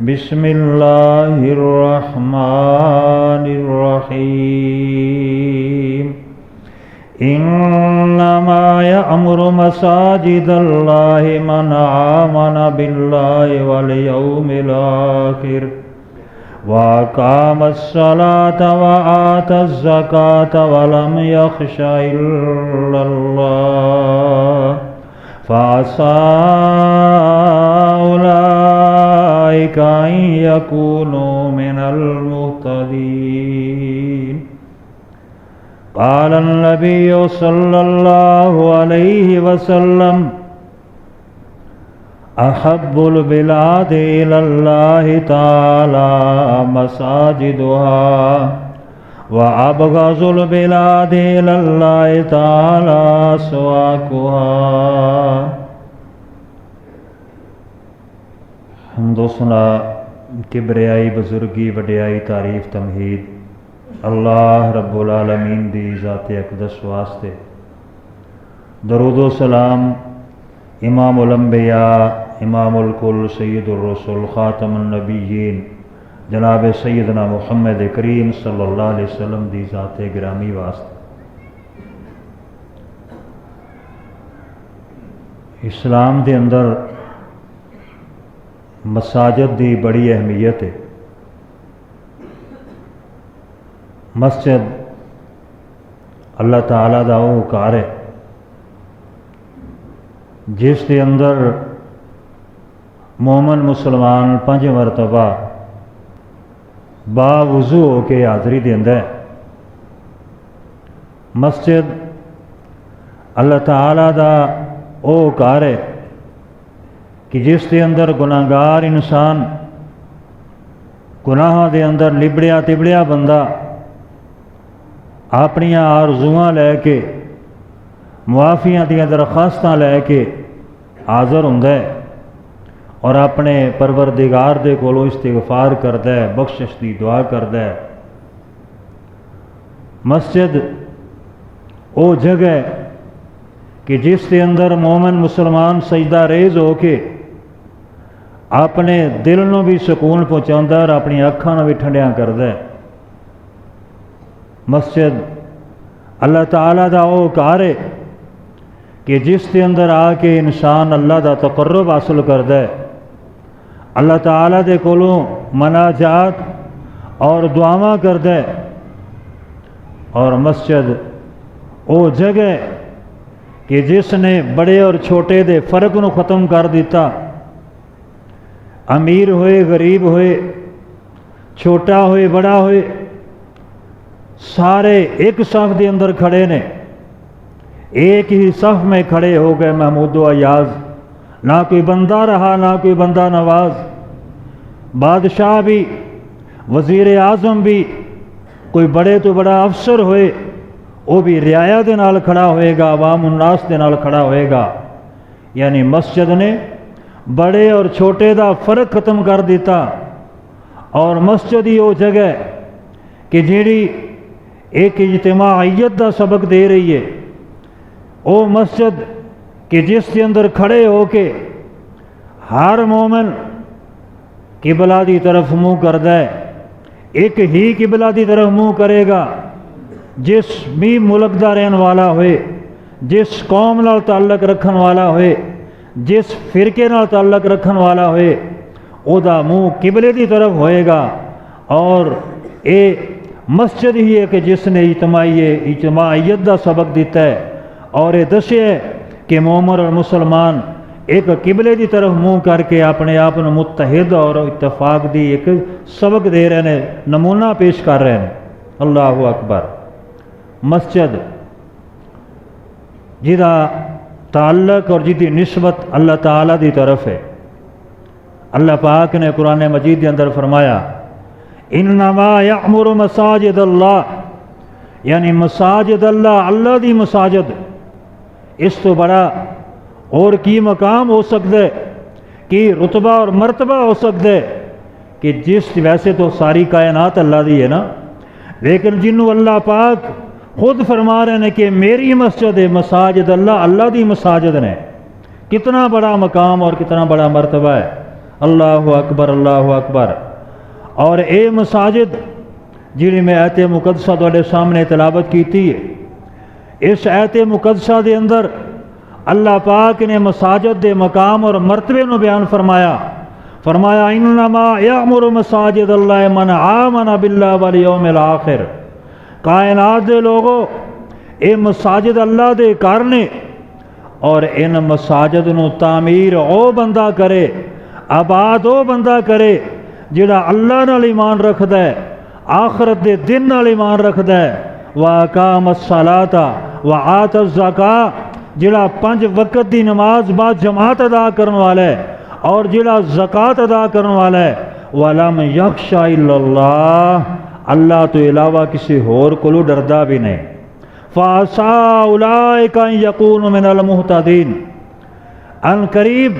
بسم اللہ الرحمن الرحیم انما یأمر مساجد اللہ من آمن باللہ والیوم الآخر وَأَقَامَ الصَّلَاةَ وَآتَى الزَّكَاةَ وَلَمْ يَخْشَ إِلَّا اللَّهَ فَعَسَىٰ أُولَٰئِكَ أَن يَكُونُوا مِنَ الْمُهْتَدِينَ قَالَ النَّبِيُّ صَلَّى اللَّهُ عَلَيْهِ وَسَلَّمَ احب البلاد الى اللہ تعالی مساجدها وابغض البلاد الى اللہ تعالی اسواقها۔ حمد و ثنا، کبریائی، بزرگی، وڈیائی، تعریف، تمہید اللہ رب العالمین دی ذات اقدس واسطے۔ درود و سلام امام الانبیاء، امام الکل، سید الرسل، خاتم النبیین جناب سیدنا محمد کریم صلی اللہ علیہ وسلم دی ذات گرامی واسطے۔ اسلام دے اندر مساجد دی بڑی اہمیت ہے۔ مسجد اللہ تعالیٰ دا وہ کار ہے جس کے اندر مومن مسلمان 5 مرتبہ با وضو ہو کے حاضری دیندا ہے۔ مسجد اللہ تعالیٰ دا او کار ہے کہ جس کے اندر گناہگار انسان، گناہ دے اندر لبڑیا تبڑیا بندہ اپنی آرزواں لے کے، معافیاں دیا درخواستاں لے کے حاضر ہوندا ہے اور اپنے پروردگار دے کولوں استغفار کردا ہے، بخشش دی دعا کردا ہے۔ مسجد او جگہ ہے کہ جس کے اندر مومن مسلمان سجدہ ریز ہو کے اپنے دل نو بھی سکون پہنچاوندا ہے اور اپنی اکھاں نو بھی ٹھنڈیاں کردا ہے۔ مسجد اللہ تعالیٰ دا او کار ہے کہ جس کے اندر آ کے انسان اللہ دا تقرب حاصل کردا ہے، اللہ تعالیٰ دے کولوں مناجات اور دعاواں کردا ہے۔ اور مسجد او جگہ ہے کہ جس نے بڑے اور چھوٹے دے فرق نو ختم کر دیتا۔ امیر ہوئے، غریب ہوئے، چھوٹا ہوئے، بڑا ہوئے، سارے ایک صف دے اندر کھڑے نے، ایک ہی صف میں کھڑے ہو گئے محمود و ایاز۔ نہ کوئی بندہ رہا، نہ کوئی بندہ نواز، بادشاہ بھی، وزیر اعظم بھی، کوئی بڑے تو بڑا افسر ہوئے وہ بھی رعایا دے نال کھڑا ہوئے گا، عوام الناس دے نال کھڑا ہوئے گا۔ یعنی مسجد نے بڑے اور چھوٹے دا فرق ختم کر دیتا۔ اور مسجد ہی وہ جگہ ہے کہ جیڑی ایک اجتماعیت دا سبق دے رہی ہے۔ او مسجد کہ جس کے اندر کھڑے ہو کے ہر مومن قبلہ دی طرف منہ کردا ہے، ایک ہی قبلہ دی طرف منہ کرے گا۔ جس بھی ملک دا رہن والا ہوئے، جس قوم نال تعلق رکھن والا ہوئے، جس فرقے نال تعلق رکھن والا ہوئے، او دا منہ قبلے دی طرف ہوئے گا۔ اور اے مسجد ہی ہے کہ جس نے اجتماعیت دا سبق دیتا ہے اور یہ دسے کہ مومن اور مسلمان ایک قبلے دی طرف منہ کر کے اپنے آپ کو متحد اور اتفاق دی ایک سبق دے رہے ہیں، نمونہ پیش کر رہے ہیں۔ اللہ اکبر۔ مسجد جدا تعلق اور جدی نسبت اللہ تعالیٰ دی طرف ہے۔ اللہ پاک نے قرآن مجید کے اندر فرمایا انما یعمر مساجد اللہ، یعنی مساجد اللہ، اللہ دی مساجد۔ اس تو بڑا اور کی مقام ہو سکتا ہے، کی رتبہ اور مرتبہ ہو سکتا ہے کہ جس ویسے تو ساری کائنات اللہ دی ہے نا، لیکن جنہوں اللہ پاک خود فرما رہے ہیں کہ میری مسجد ہے، مساجد اللہ، اللہ دی مساجد نے۔ کتنا بڑا مقام اور کتنا بڑا مرتبہ ہے۔ اللہ اکبر اللہ اکبر۔ اور اے مساجد جی میں آیت مقدسہ تواڈے سامنے تلاوت کیتی ہے، اس آیت مقدسہ دے اندر اللہ پاک نے مساجد دے مقام اور مرتبے نو بیان فرمایا، فرمایا انما یعمر مساجد اللہ من آمن باللہ والیوم الآخر۔ کائنات دے لوگوں، اے مساجد اللہ دے گھر نے، اور ان مساجد نو تعمیر او بندہ کرے، آباد او بندہ کرے جڑا اللہ نال ایمان رکھدا ہے، آخرت دے دن نال ایمان رکھدا ہے، وَأَقَامَ الصَّلَاةَ وَآتَى الزَّكَاةَ، جڑا 5 وقت دی نماز با جماعت ادا کرن والا ہے اور جڑا زکوٰۃ ادا کرن والا ہے، وَلَمْ يَخْشَ إِلَّا اللَّهَ، اللہ تو علاوہ کسی اور کولو ڈردا بھی نہیں، فَعَسَىٰ أُولَٰئِكَ أَن يَكُونُوا مِنَ الْمُهْتَدِينَ، ان قریب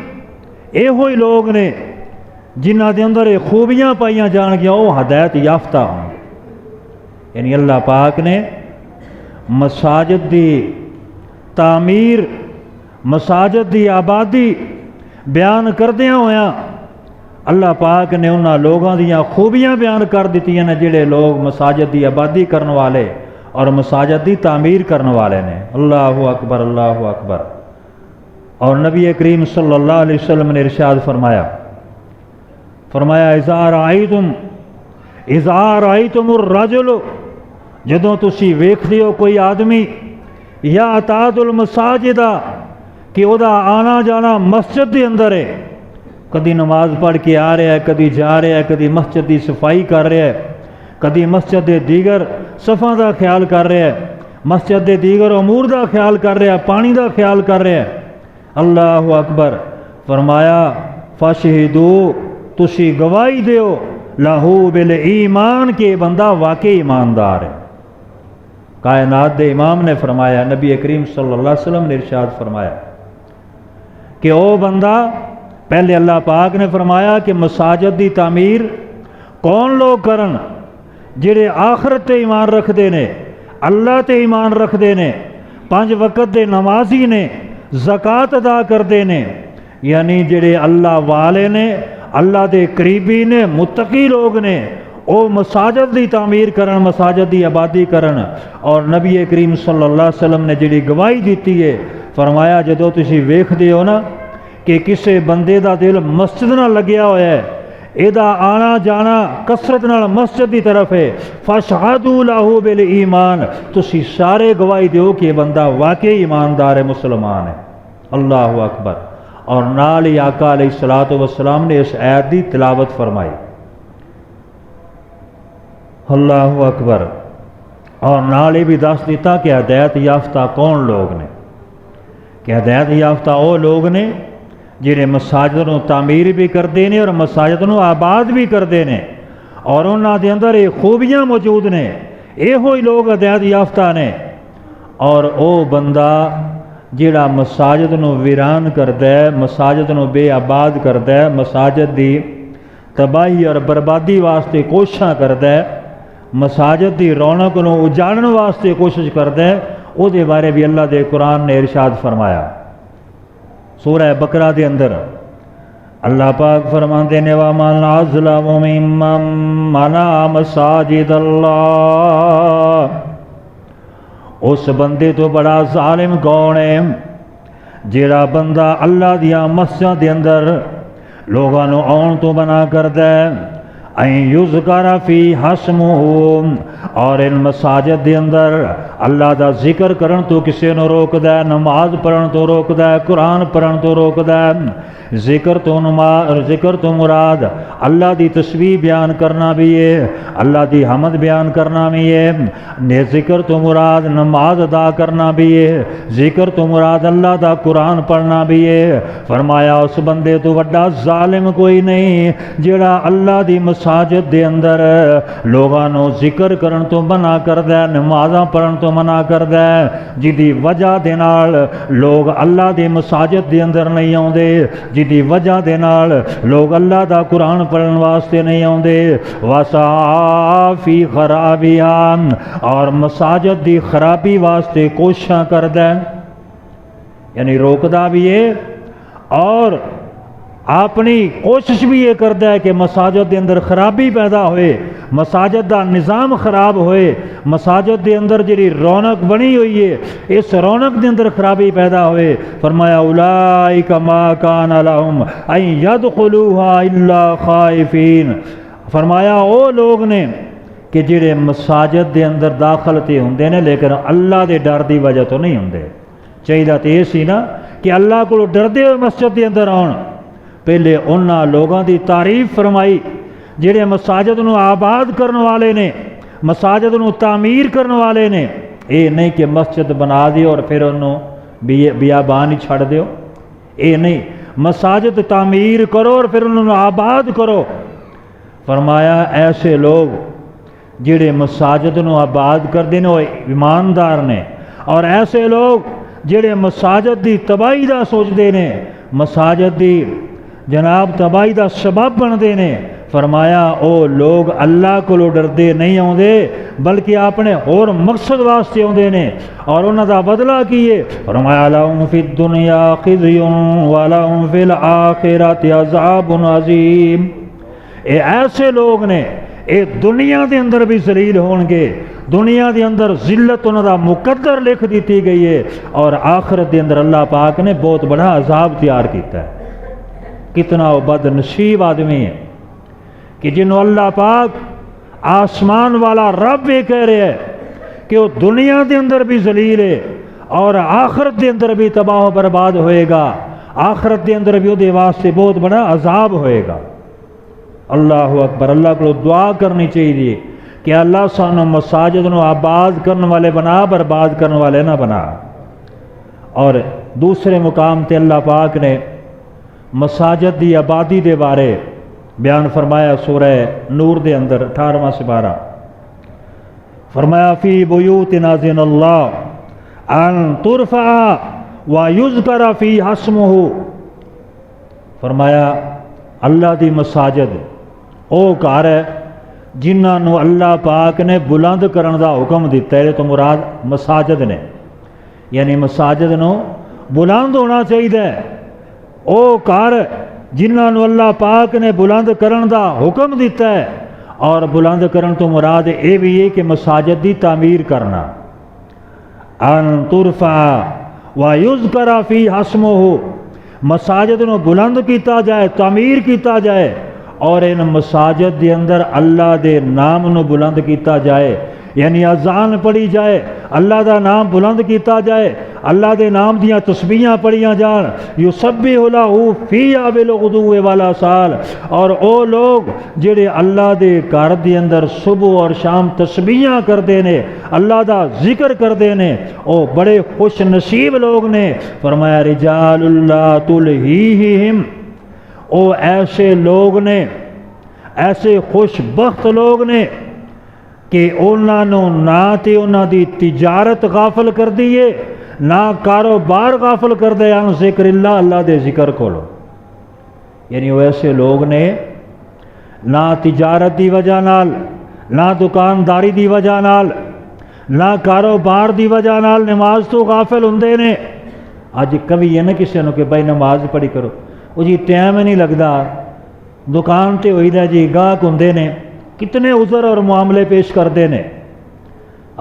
اے ہوئی لوگ نے جنہ دے اندر خوبیاں پائیاں جان گیا، وہ ہدایت یافتہ ہوں گے۔ یعنی اللہ پاک نے مساجد دی تعمیر، مساجد دی آبادی بیان کردیاں ہویاں اللہ پاک نے انہاں لوگاں دیاں خوبیاں بیان کر دیتی ہیں جڑے لوگ مساجد دی آبادی کرن والے اور مساجد دی تعمیر کرن والے نے۔ اللہ اکبر اللہ اکبر۔ اور نبی کریم صلی اللہ علیہ وسلم نے ارشاد فرمایا، اذا رأیتم الرجل، جدوں تسی ویکھدے ہو کوئی آدمی یا اتاد المساجد کہ او دا آنا جانا مسجد دے اندر ہے، کدی نماز پڑھ کے آ رہا ہے، کدی جا رہا ہے، کدی مسجد دی صفائی کر رہا ہے، کدی مسجد دے دیگر صفاں دا خیال کر رہا ہے، مسجد دے دیگر امور دا خیال کر رہا ہے، پانی دا خیال کر رہا ہے، اللہ اکبر۔ فرمایا فاشہدو، تسی گواہی دیو، لہو بالایمان، کہ بندہ واقعی ایماندار ہے۔ کائنات دے امام نے فرمایا، نبی کریم صلی اللہ علیہ وسلم نے ارشاد فرمایا کہ او بندہ، پہلے اللہ پاک نے فرمایا کہ مساجد دی تعمیر کون لوگ کرن؟ جڑے آخرت تے ایمان رکھ دے نے، اللہ تے ایمان رکھ دے نے، 5 وقت دے نمازی نے، زکوٰۃ ادا کر دے نے، یعنی جڑے اللہ والے نے، اللہ دے قریبی نے، متقی لوگ نے، او مساجد دی تعمیر کرن، مساجد دی آبادی کرن۔ اور نبی کریم صلی اللہ علیہ وسلم نے جڑی گواہی دیتی ہے، فرمایا جدو تسی ویکھدے ہو نا کہ کسے بندے دا دل مسجد نہ لگیا ہوا ہے، ایدا آنا جانا کثرت نال مسجد دی طرف ہے، فاشہدوا لہ بالایمان، تسی سارے گواہی دیو کہ یہ بندہ واقعی ایماندار ہے، مسلمان ہے۔ اللہ اکبر۔ اور نال ہی آقا علیہ الصلوۃ والسلام نے اس آیت دی تلاوت فرمائی، اللہ اکبر۔ اور نال ہی بھی دس دیتا کہ ہدایت یافتہ کون لوگ نے، کہ ہدایت یافتہ او لوگ نے جنہیں مساجد نو تعمیر بھی کردے نے اور مساجد نو آباد بھی کردے نے، اور انہاں دے اندر یہ خوبیاں موجود نے، یہ ہوئی لوگ ہدایت یافتہ نے۔ اور او بندہ جڑا مساجد نو ویران کردا ہے، مساجد نو بے آباد کردا ہے، مساجد دی تباہی اور بربادی واسطے کوششاں کردا ہے، مساجد دی رونق نو اجاڑن واسطے کوشش کردا ہے، او دے بارے بھی اللہ دے قرآن نے ارشاد فرمایا سورہ بقرہ دے اندر۔ اللہ پاک فرماندے نے وَمَنْ أَظْلَمُ مِمَّنْ مَنَعَ مَسَاجِدَ اللَّهِ، اس بندے تو بڑا ظالم کون ہے جیڑا بندہ اللہ دیا مسجد دے اندر لوگاں نو آن تو منع کردا ہے، این یذکر فی اسمہ، اور ان مساجد دے اندر اللہ دا ذکر کرن تو کسے نو روکدا ہے، نماز پڑھن تو روکدا ہے، قرآن پڑھن تو روکدا ہے، ذکر تو مراد اللہ دی تسبیح بیان کرنا بھی ہے، اللہ دی حمد بیان کرنا بھی ہے، ذکر تو مراد نماز ادا کرنا بھی ہے، ذکر تو مراد اللہ دا قرآن پڑھنا بھی ہے۔ فرمایا اس بندے تو وڈا ظالم کوئی نہیں جڑا اللہ دی مساجد دے اندر لوگاں نو ذکر کرن تو منع کردا ہے، نمازاں پڑھن تو منع کردا ہے، جدی وجہ دے نال لوگ اللہ دی مساجد دے اندر نہیں آوندے، جدی وجہ دے نال لوگ اللہ دا قرآن پڑھن واسطے نہیں آوندے، وَسَعَىٰ فِي خَرَابِهَا، اور مساجد دی خرابی واسطے کوششاں کردا ہے، یعنی روکدا بھی ہے اور اپنی کوشش بھی یہ کرتا ہے کہ مساجد دے اندر خرابی پیدا ہوئے، مساجد دا نظام خراب ہوئے، مساجد دے اندر جڑی رونق بنی ہوئی ہے اس رونق دے اندر خرابی پیدا ہوئے۔ فرمایا اولئک ما کان لهم ان يدخلوها الا خائفین، فرمایا او لوگ نے کہ جڑے مساجد دے اندر داخل تے ہوندے نے لیکن اللہ دے ڈر دی وجہ تو نہیں ہوندے۔ چاہیے تے یہ سی نا کہ اللہ کو ڈردے ہوئے مسجد دے اندر آن۔ پہلے انہاں لوگاں دی تعریف فرمائی جڑے مساجد نو آباد کرنے والے نے، مساجد نو تعمیر کرنے والے نے۔ اے نہیں کہ مسجد بنا دیو اور پھر انہوں بیابان ہی چھڑ دیو، اے نہیں، مساجد تعمیر کرو اور پھر انہوں آباد کرو۔ فرمایا ایسے لوگ جڑے مساجد نو آباد کر دینے وہ ایماندار نے، اور ایسے لوگ جڑے مساجد دی تباہی دا سوچ دینے، مساجد دی جناب تباہی دا سبب بن دینے۔ فرمایا او لوگ اللہ کو ڈردے نہیں آندے بلکہ اپنے اور مقصد واسطے آندے نے، اور انہاں دا بدلہ کیے۔ فرمایا لہم فی الدنیا خزی ولہم فی الآخرۃ عذاب عظیم، اے ایسے لوگ نے اے دنیا دے اندر بھی ذلیل ہون گے، دنیا دے اندر ذلت انہاں دا مقدر لکھ دیتی گئی ہے، اور آخرت دے اندر اللہ پاک نے بہت بڑا عذاب تیار کیتا ہے۔ کتنا وہ بد نصیب آدمی ہے کہ جنہوں اللہ پاک آسمان والا رب یہ کہہ رہے ہے کہ وہ دنیا دے اندر بھی ذلیل ہے اور آخرت دے اندر بھی تباہ و برباد ہوئے گا، آخرت دے اندر بھی وہ واسطے بہت بڑا عذاب ہوئے گا۔ اللہ اکبر، اللہ کو دعا کرنی چاہیے کہ اللہ سانو مساجد نو آباد کرنے والے بنا، برباد کرنے والے نہ بنا۔ اور دوسرے مقام تے اللہ پاک نے مساجد دی آبادی دے بارے بیان فرمایا سورہ نور دے اندر 18واں سپارہ، فرمایا فی بیوت اذن اللہ ان ترفع ویذکر فیہا اسمہ، فرمایا اللہ دی مساجد او گھر ہے جنہاں نو اللہ پاک نے بلند کرن دا حکم دیتا ہے۔ تو مراد مساجد نے، یعنی مساجد نو بلند ہونا چاہیے۔ او گھر جنہاں نو اللہ پاک نے بلند کرن دا حکم دیتا ہے، اور بلند کرن تو مراد اے بھی ہے کہ مساجد دی تعمیر کرنا۔ ان ترفع ویذکر فیہا اسمہ، مساجد نو بلند کیتا جائے، تعمیر کیتا جائے، اور ان مساجد دے اندر اللہ دے نام نو بلند کیتا جائے، یعنی اذان پڑھی جائے، اللہ دا نام بلند کیتا جائے، اللہ دے نام دیاں تسبیحاں پڑھیاں جان، یسبح لہ فیہا بالغدو والآصال، اور او لوگ جڑے اللہ دے گھر دے اندر صبح اور شام تسبیحاں کردے نے، اللہ دا ذکر کردے نے، او بڑے خوش نصیب لوگ نے۔ فرمایا رجال اللہ تلہیہم، او ایسے لوگ نے، ایسے خوش بخت لوگ نے کہ انہاں نو نہ تے انہاں دی تجارت غافل کر دیئے، نہ کاروبار غافل کر دے عن ذکر اللہ، اللہ دے ذکر کھولو۔ یعنی وہ ایسے لوگ نے نہ تجارت دی وجہ نال، نہ دکانداری دی وجہ نال، نہ کاروبار دی وجہ نال نماز تو غافل ہوندے نے۔ اج کبھی یہ نہ کسی نو کہ بھائی نماز پڑھی کرو، وہ جی ٹائم ہی نہیں لگتا، دکان تے ہوئی دا جی گاہک ہوندے نے، کتنے عذر اور معاملے پیش کردے نے۔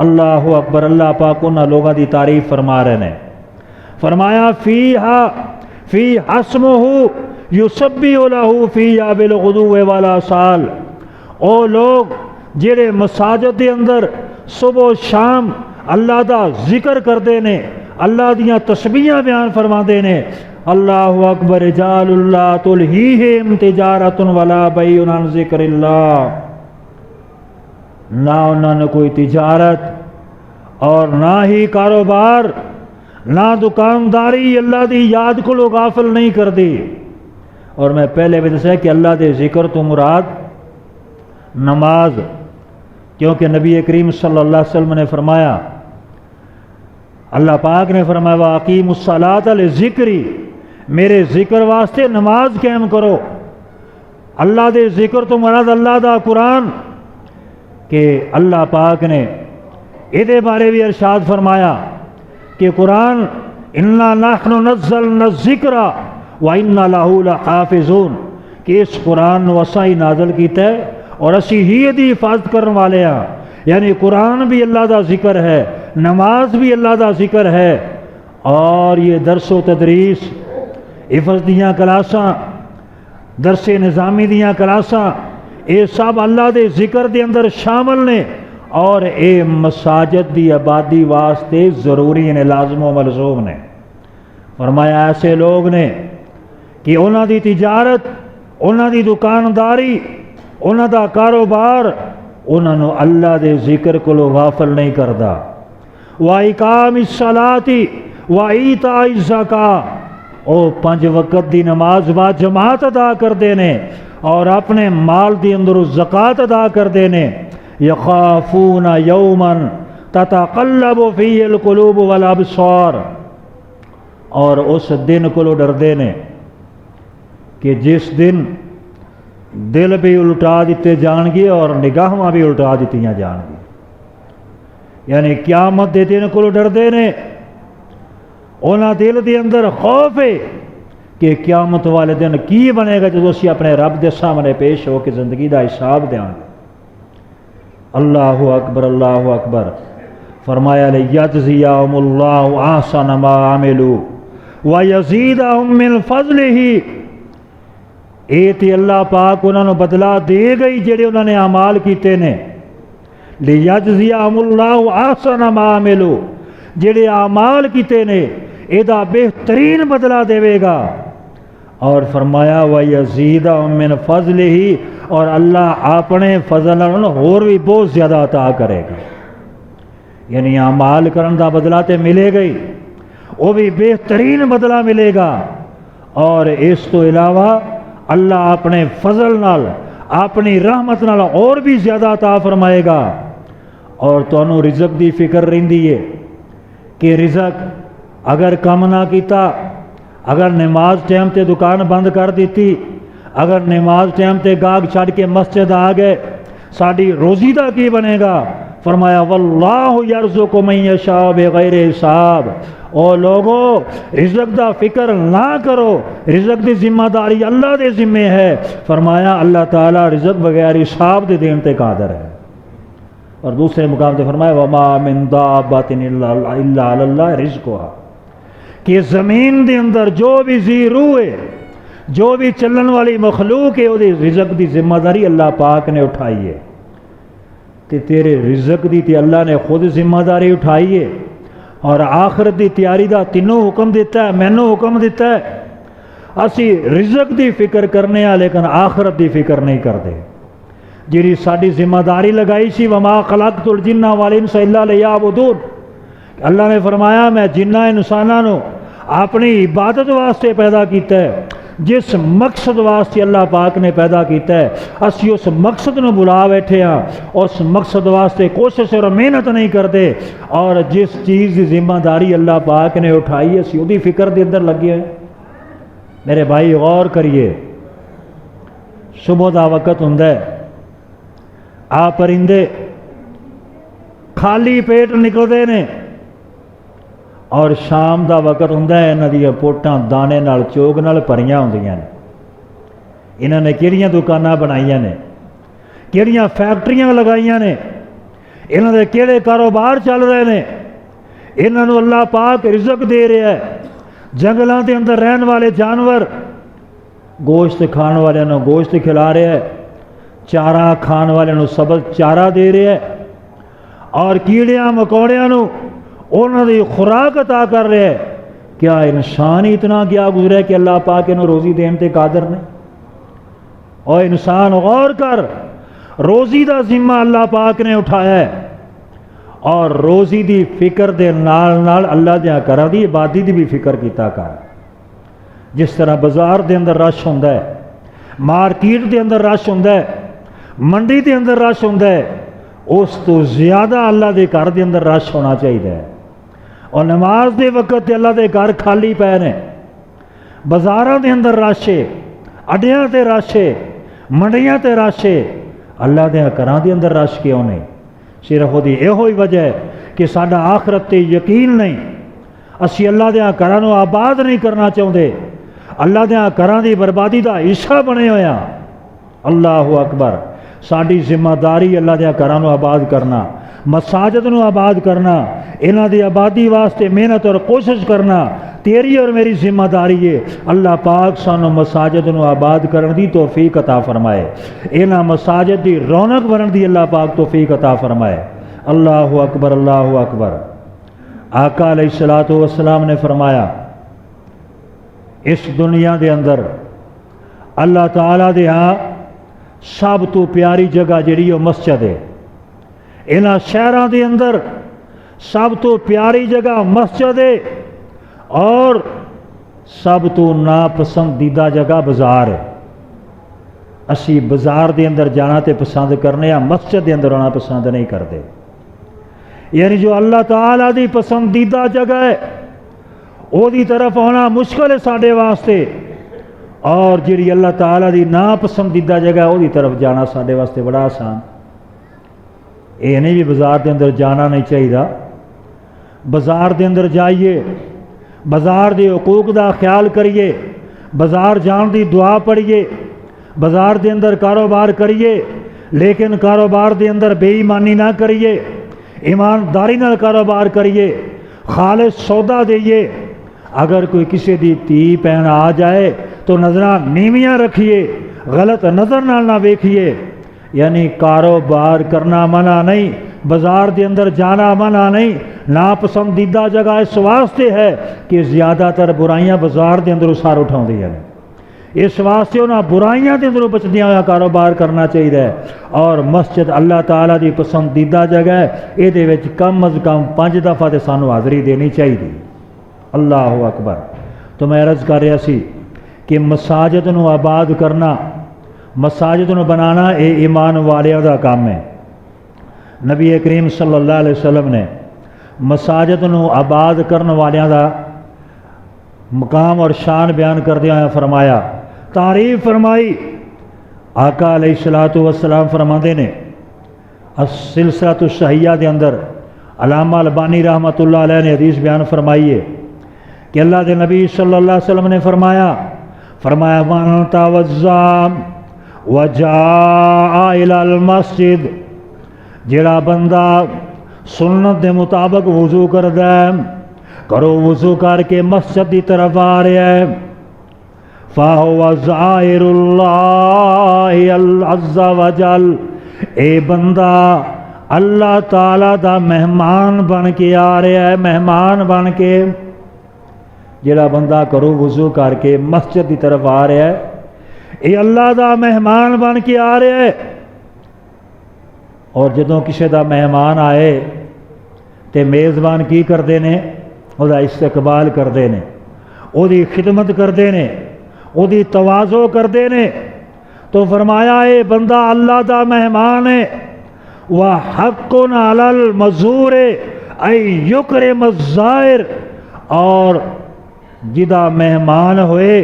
اللہ اکبر، اللہ پاک انہاں لوگاں دی تعریف فرما رہے ہیں۔ فرمایا فیہا اسمہ یسبح لہ فیہا بالغدو والآصال، او لوگ جڑے مساجد دے اندر صبح و شام اللہ دا ذکر کردے نے، اللہ دیاں تسبیحاں بیان فرماندے نے۔ اللہ اکبر، رجال اللہ تلہیہم تجارت ولا بیع عن ذکر اللہ، نہ انہوں نے کوئی تجارت اور نہ ہی کاروبار، نہ دکانداری اللہ دی یاد کو لوگ غافل نہیں کر دی۔ اور میں پہلے بھی دسیا کہ اللہ دے ذکر تو مراد نماز، کیونکہ نبی کریم صلی اللہ علیہ وسلم نے فرمایا، اللہ پاک نے فرمایا وَأَقِیمُوا الصَّلَاةَ لِذِکْرِی، میرے ذکر واسطے نماز قائم کرو۔ اللہ دے ذکر تو مراد اللہ دا قرآن، کہ اللہ پاک نے یہ بارے بھی ارشاد فرمایا کہ قرآن اِنَّا نَحْنُ نَزَّلْنَا الذِّکْرَ وَإِنَّ لَهُ لَحَافِظُونَ کہ اس قرآن نو اساں ہی نازل کیتا ہے اور اسی ہی دی حفاظت کرنے والے ہاں. یعنی قرآن بھی اللہ دا ذکر ہے، نماز بھی اللہ دا ذکر ہے، اور یہ درس و تدریس، حفظ دیاں کلاساں، درس نظامی دیاں کلاساں، یہ سب اللہ دے ذکر دے اندر شامل نے، اور اے مساجد دی آبادی واسطے ضروری نے، لازم و ملزوم نے. فرمایا ایسے لوگ نے کہ انہاں دی تجارت، انہاں دی دکانداری، انہاں دا کاروبار انہاں نو اللہ دے ذکر کو غافل نہیں کردا. وَإِقَامِ الصَّلَاةِ وَإِيتَاءِ الزَّکَاۃ او 5 وقت دی نماز با جماعت ادا کردے نے اور اپنے مال دی اندر زکوٰۃ ادا کردے نے. یخافون یوما تتقلب فیہ القلوب والابصار اور اس دن کو ڈردے نے کہ جس دن دل بھی الٹا دیتے جان گے اور نگاہاں بھی الٹا دیتیاں جان گی. یعنی قیامت دے دن کو ڈردے نے، انہاں دل دے اندر خوف ہے کہ قیامت والے دن کی بنے گا جدو اسی اپنے رب دے سامنے پیش ہو کے زندگی دا حساب دیاں گے. اللہ اکبر، اللہ اکبر. فرمایا لیجزیہم اللہ احسن ما عملوا ویزیدہم من فضلہ. اے تے اللہ پاک انہوں نے بدلہ دے گئی جڑے انہوں نے اعمال کیتے نے. لیجزیہم اللہ احسن ما عملوا، جڑے اعمال کیتے نے ادا بہترین بدلہ دے گا. اور فرمایا وَيَزِيدَهُم مِّن فَضْلِهِ اور اللہ اپنے فضل اور بھی بہت زیادہ عطا کرے گا. یعنی اعمال کرن دا بدلہ تے ملے گئی، وہ بھی بہترین بدلہ ملے گا. اور اس تو علاوہ اللہ اپنے فضل نال، اپنی رحمت نال اور بھی زیادہ عطا فرمائے گا. اور تانوں رزق دی فکر رہندی ہے کہ رزق اگر کم نہ کیتا، اگر نماز ٹائم تے دکان بند کر دیتی، اگر نماز ٹائم تے گاگ چھڑ کے مسجد آ گئے، ساڈی روزی دا کی بنے گا؟ فرمایا واللہ یرزق من یشاء بغیر حساب. او لوگو رزق دا فکر نہ کرو، رزق دی ذمہ داری اللہ دے ذمے ہے. فرمایا اللہ تعالی رزق بغیر حساب دے دین تے قادر ہے. اور دوسرے مقام تے فرمایا وما من دابۃ الا علی اللہ رزقها کہ زمین دے اندر جو بھی زی روح ہے، جو بھی چلن والی مخلوق ہے، وہ رزق دی ذمہ داری اللہ پاک نے اٹھائی ہے. تے تیرے رزق دی تے اللہ نے خود ذمہ داری اٹھائی ہے. اور آخرت دی تیاری دا تینوں حکم دیتا ہے، مینوں حکم دیتا ہے. اسی رزق دی فکر کرنے ہاں لیکن آخرت دی فکر نہیں کرتے. جیڑی ساری ذمہ داری لگائی سی وما خلقت الجن والانس الا لیعبدون، اللہ نے فرمایا میں جنہ انساناں نو اپنی عبادت واسطے پیدا کیتا ہے. جس مقصد واسطے اللہ پاک نے پیدا کیتا ہے اسی اس مقصد نو بلا بیٹھے ہاں، اس مقصد واسطے کوشش اور محنت نہیں کرتے. اور جس چیز کی ذمہ داری اللہ پاک نے اٹھائی ہے اسی وہی فکر دے اندر لگے ہیں. میرے بھائی غور کریے، صبح دا وقت ہوندا ہے، آ پرندے خالی پیٹ نکلتے ہیں، اور شام دا وقت ہوندا ہے انہاں دیاں پوٹاں دانے نال چوگ نال بھریاں ہوندیاں نے. انہاں نے کیڑیاں دکاناں بنائیاں نے، کیڑیاں فیکٹریاں لگائیاں نے، انہاں دے کیڑے کاروبار چل رہے نے. انہاں نو اللہ پاک رزق دے رہا ہے. جنگلاں دے اندر رہن والے جانور گوشت کھان والے نو گوشت کھلا رہا ہے، چارہ کھان والے نو سبز چارہ دے رہا ہے، اور کیڑیاں مکوڑیاں نو انہوں نے خوراک عطا کر رہے ہیں. کیا انسان ہی اتنا کیا گزرا ہے کہ اللہ پاک انہوں روزی دین تے قادر نہیں؟ اور انسان غور کر، روزی دا ذمہ اللہ پاک نے اٹھایا ہے، اور روزی دی فکر دے نال نال اللہ دیا کرا دی عبادی دی بھی فکر کیتا کر. جس طرح بازار دے اندر رش ہوندا ہے، مارکیٹ دے اندر رش ہوندا ہے، منڈی دے اندر رش ہوندا ہے، اس تو زیادہ اللہ دے گھر دے اندر رش ہونا چاہیے. اور نماز دے وقت تے اللہ دے گھر خالی پے نے، بازاراں دے اندر رش ہے، اڈیاں تے رش ہے، منڈیاں تے رش ہے. اللہ دے گھراں دے اندر رش کیوں نہیں؟ صرف وہ یہو ہی وجہ ہے کہ ساڈا آخرت تے یقین نہیں. اسی اللہ دے گھراں نو آباد نہیں کرنا چاہتے، اللہ دے گھراں دی بربادی دا حصہ بنے ہوئے ہیں۔ اللہ اکبر۔ ساری ذمہ داری اللہ دے گھراں نو آباد کرنا، مساجد نو آباد کرنا، انہاں دی آبادی واسطے محنت اور کوشش کرنا تیری اور میری ذمہ داری ہے۔ اللہ پاک سانو مساجد نو آباد کرن دی توفیق عطا فرمائے، انہاں مساجد دی رونق بنن دی اللہ پاک توفیق عطا فرمائے۔ اللہ اکبر، اللہ اکبر۔ آقا علیہ الصلوۃ والسلام نے فرمایا اس دنیا دے اندر اللہ تعالیٰ دے ہاں سب تو پیاری جگہ جڑی وہ مسجد ہے۔ انہاں شہراں دے اندر سب تو پیاری جگہ مسجد ہے اور سب تو ناپسندیدہ جگہ بازار ہے۔ اسی بازار دے اندر جانا تے پسند کرنے ہاں، مسجد دے اندر آنا پسند نہیں کرتے۔ یعنی جو اللہ تعالیٰ دی پسندیدہ جگہ ہے او دی طرف آنا مشکل ہے ساڈے واسطے، اور جڑی اللہ تعالیٰ دی ناپسندیدہ جگہ ہے او دی طرف جانا ساڈے واسطے بڑا آسان۔ یہ نہیں بھی بازار دے اندر جانا نہیں چاہیے، بازار دے اندر جائیے، بازار دے حقوق دا خیال کریے، بازار جان دی دعا پڑھیے، بازار دے اندر کاروبار کریے، لیکن کاروبار دے اندر بے ایمانی نہ کریے، ایمانداری نال کاروبار کریے، خالص سودا دئیے۔ اگر کوئی کسی دی تھی پہن آ جائے تو نظراں نیویاں رکھیے، غلط نظر نال نہ ویکھیے۔ یعنی کاروبار کرنا منع نہیں، بازار دے اندر جانا منع نہیں، ناپسندیدہ جگہ اس واسطے ہے کہ زیادہ تر برائیاں بازار دے اندر سار اٹھاؤندیاں نے، اس واسطے انہاں برائیاں دے اندروں بچدیاں ہویا کاروبار کرنا چاہیے۔ اور مسجد اللہ تعالیٰ دی پسندیدہ جگہ ہے، یہ دے وچ کم از کم 5 دفعہ تے سانو حاضری دینی چاہیے۔ اللہ اکبر۔ تو میں عرض کر رہا سی کہ مساجد نو آباد کرنا، مساجد نو بنانا اے ایمان والیاں دا کام ہے۔ نبی کریم صلی اللہ علیہ وسلم نے مساجد نو آباد کرنے والیاں دا مقام اور شان بیان کردے ہوئے فرمایا، تعریف فرمائی۔ آقا علیہ الصلوۃ والسلام فرماندے نے السلسلۃ الصحیحہ دے اندر علامہ البانی رحمۃ اللہ علیہ نے حدیث بیان فرمائی ہے کہ اللہ دے نبی صلی اللہ علیہ وسلم نے فرمایا من توضا وجاء الی المسجد، جڑا بندہ سنت دے مطابق وضو کردا ہے، کرو وضو کر کے مسجد دی طرف آ رہا ہے، فَهُوَ زَائِرُ اللَّهِ عَزَّ وَجَلَّ، اے بندہ اللہ تعالیٰ دا مہمان بن کے آ رہا ہے، مہمان بن کے۔ جڑا بندہ کرو وضو کر کے مسجد دی طرف آ رہا ہے، اے اللہ دا مہمان بن کے آ رہا ہے۔ اور جدوں کسی دا مہمان آئے تے میزبان کی کردے نے؟ او دا استقبال کردے نے، او دی خدمت کردے نے، او دی تواضع کردے نے۔ تو فرمایا اے بندہ اللہ دا مہمان ہے، وَحَقٌّ عَلَى الْمَزُورِ أَن يُكْرِمَ الزَّائِرَ، اور جدا مہمان ہوئے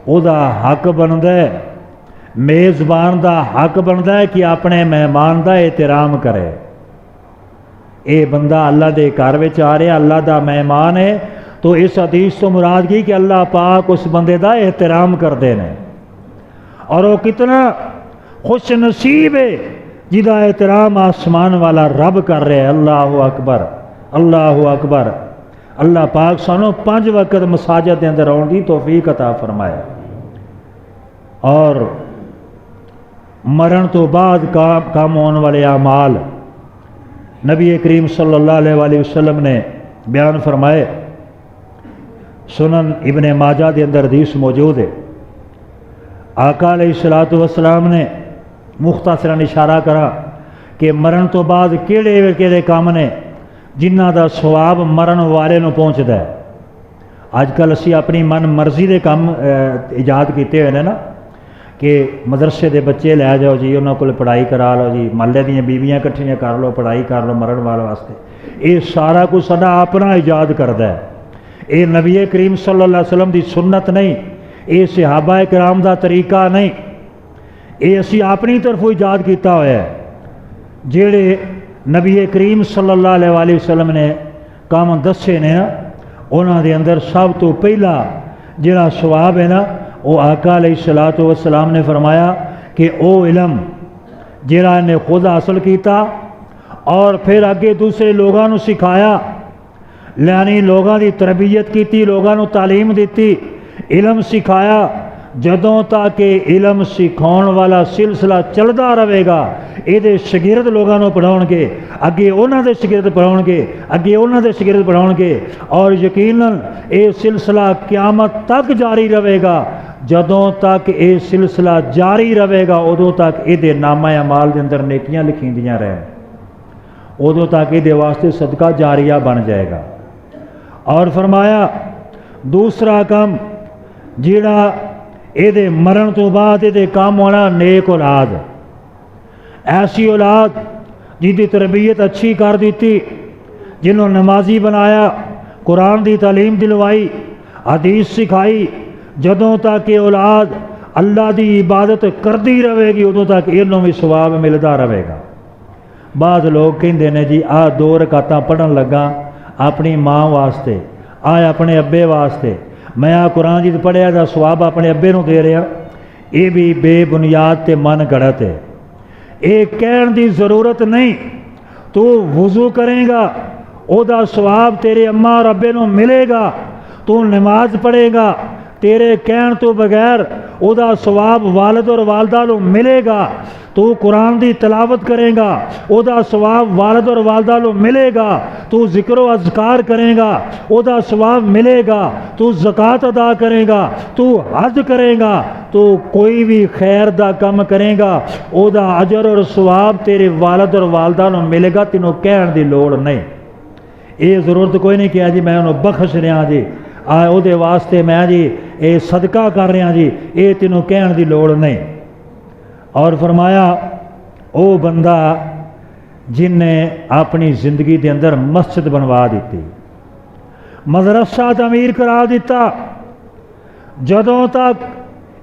او دا حق بندا ہے، میزبان دا حق بندا ہے کہ اپنے مہمان دا احترام کرے۔ اے بندہ اللہ دے گھر وچ آ رہا، اللہ دا مہمان ہے، تو اس حدیث تو مراد کی کہ اللہ پاک اس بندے دا احترام کردے نے، اور وہ کتنا خوش نصیب ہے جدا احترام آسمان والا رب کر رہے ہیں۔ اللہ اکبر، اللہ اکبر۔ اللہ پاک سانو 5 وقت مساجد دے اندر آن دی توفیق عطا فرمائے، اور مرن تو بعد کام ہونے والے اعمال نبی کریم صلی اللہ علیہ وآلہ وسلم نے بیان فرمائے۔ سنن ابن ماجہ دے اندر حدیث موجود ہے، آقا علیہ الصلوۃ والسلام نے مختصراً اشارہ کرا کہ مرن تو بعد کیڑے کام نے جنہ دا ثواب مرن والے نو پہنچدا ہے۔ اج کل اسی اپنی من مرضی دے کام ایجاد کیتے ہوئے نے نا، کہ مدرسے دے بچے لے جاؤ جی، انہوں کو پڑھائی کرا لو جی، محلے دیا بیویاں کٹھیاں کر لو، پڑھائی کر لو مرن والے واسطے۔ یہ سارا کچھ ساڈا اپنا ایجاد کردا ہے، یہ نبی کریم صلی اللہ علیہ وسلم دی سنت نہیں، یہ صحابہ کرام دا طریقہ نہیں، یہ اسی اپنی طرف ایجاد کیتا ہوا ہے۔ جڑے نبی کریم صلی اللہ علیہ وآلہ وسلم نے کام دسے نے، انہاں دے اندر سب تو پہلا جڑا ثواب ہے نا وہ آقا علیہ الصلوۃ والسلام نے فرمایا کہ او علم جڑا نے خود حاصل کیتا اور پھر اگے دوسرے لوگوں کو سکھایا، یعنی لوگوں کی تربیت کی، لوگوں کو تعلیم دیتی، علم سکھایا، جدوں تک کہ علم سکھاؤن والا سلسلہ چلتا رہے گا، یہ شاگرد لوگوں کو پڑھاؤ گے، اگے انہوں دے شاگرد پڑھاؤ گے، اگے انہوں دے شاگرد پڑھاؤ گے، اور یقیناً یہ سلسلہ قیامت تک جاری رہے گا۔ جدوں تک یہ سلسلہ جاری رہے گا ادوں تک یہ نامہ اعمال دے اندر نیکیاں لکھیندیاں رہن، ادوں تک یہ واسطے صدقہ جاریہ بن جائے گا۔ اور فرمایا دوسرا کام جیڑا یہ مرن تو بعد یہ کام ہونا، نیک اولاد، ایسی اولاد جن کی تربیت اچھی کر دیتی، جنہوں نمازی بنایا، قرآن دی تعلیم دلوائی، حدیث سکھائی، جدوں تک یہ اولاد اللہ دی عبادت کرتی رہے گی ادوں تک انہوں بھی ثواب ملتا رہے گا۔ بعض لوگ کہندے نے جی آ 2 رکعتاں پڑھن لگا اپنی ماں واسطے، اپنے ابے واسطے، میں قرآن جی پڑھیا دا ثواب اپنے ابے نو دے رہا، یہ بھی بے بنیاد تے من گڑت ہے۔ یہ کہن دی ضرورت نہیں، تو وضو کرے گا او دا ثواب تیرے اماں اور ابے نو ملے گا، تو نماز پڑھے گا تیرے کہن تو بغیر او دا ثواب والد اور والدہ نو ملے گا، تو قرآن دی تلاوت کرے گا او دا ثواب والد اور والدہ نو ملے گا، تو ذکر و اذکار کرے گا او دا ثواب ملے گا، تو زکوٰۃ ادا کرے گا، تو حج کرے گا، تو کوئی بھی خیر دا کم کرے گا او دا اجر اور ثواب تیرے والد اور والدہ نو ملے گا، تینوں کہن دی لوڑ نہیں۔ یہ ضرورت کوئی نہیں کہ جی میں انہوں بخش رہا جی او دے واسطے میں جی اے صدقہ کر رہا جی، یہ تینوں کہن دی لوڑ نہیں۔ اور فرمایا او بندہ جن نے اپنی زندگی دے اندر مسجد بنوا دیتی، مدرسہ تعمیر کرا دیتا، جدوں تک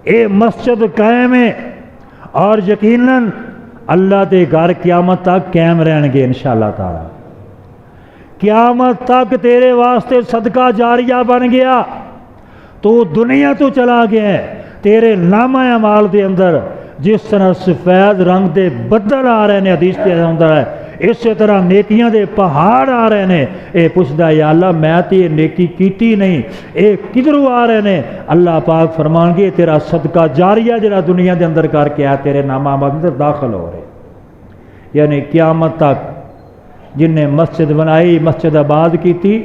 اے مسجد قائم ہے اور یقیناً اللہ دے گھر قیامت تک قائم رہن گے انشاءاللہ تعالی، قیامت تک تیرے واسطے صدقہ جاریہ بن گیا، تو دنیا تو چلا گیا ہے، تیرے نامہ اعمال دے اندر جس طرح سفید رنگ دے بدل آ رہے ہیں، حدیث کے اندر ہے اسی طرح نیکیاں دے پہاڑ آ رہے ہیں۔ اے پوچھدا یا اللہ میں تے یہ نیکی کیتی نہیں، اے کدھروں آ رہے ہیں؟ اللہ پاک فرمان گے تیرا صدقہ جاریہ جڑا دنیا دے اندر کر کے آیا تیرے نامہ اعمال اندر داخل ہو رہے، یعنی قیامت تک جن نے مسجد بنائی، مسجد آباد کیتی،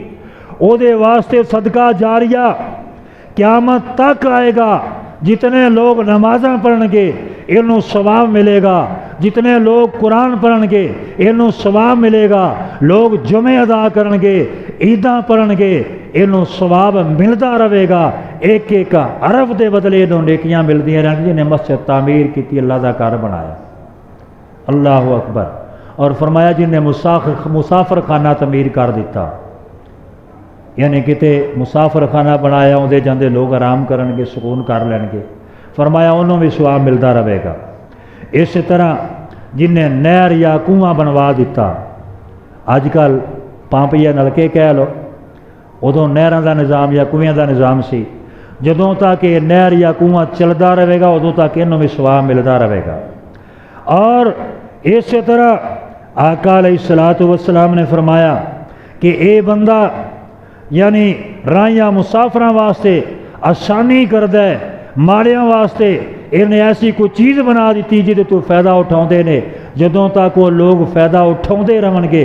او دے واسطے صدقہ جاریہ قیامت تک آئے گا۔ جتنے لوگ نمازاں پڑھن گے انہوں ثواب ملے گا، جتنے لوگ قرآن پڑھن گے انہوں ثواب ملے گا، لوگ جمعے ادا کرن گے، عیداں پڑھن گے انہوں ثواب ملتا رہے گا، ایک ایک حرف دے بدلے انہوں نیکیاں ملدیاں رہن، جنہیں مسجد تعمیر کی اللہ دا گھر بنایا۔ اللہ اکبر۔ اور فرمایا جن نے مسافر خانہ تعمیر کر دیتا، یعنی کتے مسافر خانہ بنایا اندے جاندے لوگ آرام کرن گے، سکون کر لین گے، فرمایا انہوں بھی ثواب ملتا رہے گا۔ اس طرح جن نے نہر یا کنواں بنوا دیتا، اج کل پمپ یا نلکے کہہ لو، ادوں نہراں دا نظام یا کنویں دا نظام سی، جدوں تک یہ نہر یا کنواں چلتا رہے گا ادوں تک انہوں بھی ثواب ملتا رہے گا۔ اور اسی طرح آقا علیہ الصلوۃ والسلام نے فرمایا کہ اے بندہ یعنی رائیاں مسافراں واسطے آسانی کردہ ہے، ماڑیاں واسطے انہیں ایسی کوئی چیز بنا دیتی جہدے تو فائدہ اٹھاؤندے نے، جدوں تک وہ لوگ فائدہ اٹھاؤندے رہن گے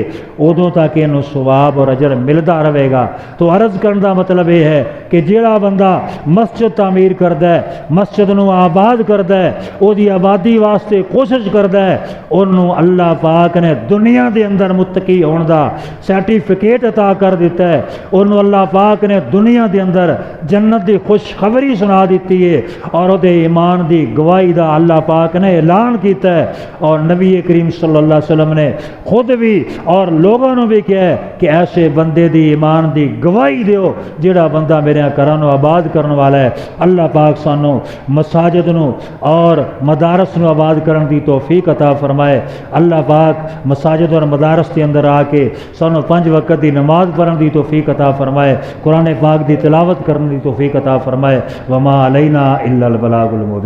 ادوں تک انہوں ثواب اور اجر ملتا رہے گا۔ تو عرض کرنے کا مطلب یہ ہے کہ جیڑا بندہ مسجد تعمیر کردا ہے، مسجد نو آباد کردا ہے، او دی آبادی واسطے کوشش کردا ہے، انہوں اللہ پاک نے دنیا دے اندر متقی ہون دا سرٹیفکیٹ عطا کر دیتا ہے، انہوں اللہ پاک نے دنیا دے اندر جنت دی خوشخبری سنا دیتی ہے، اور او دے ایمان دی گواہی دا اللہ پاک نے اعلان کیتا ہے، اور نبی نبی کریم صلی اللہ علیہ وسلم نے خود بھی اور لوگوں نے بھی کیا ہے کہ ایسے بندے دی ایمان دی گواہی دیو جڑا بندہ میرے گھراں نو آباد کرنے والا ہے۔ اللہ پاک سانو مساجد نو اور مدارس نو آباد کرن دی توفیق عطا فرمائے۔ اللہ پاک مساجد اور مدارس کے اندر آ کے سانو 5 وقت دی نماز پڑھن دی توفیق عطا فرمائے، قرآن پاک دی تلاوت کرن دی توفیق عطا فرمائے۔ وما علینا الا البلاغ المبین۔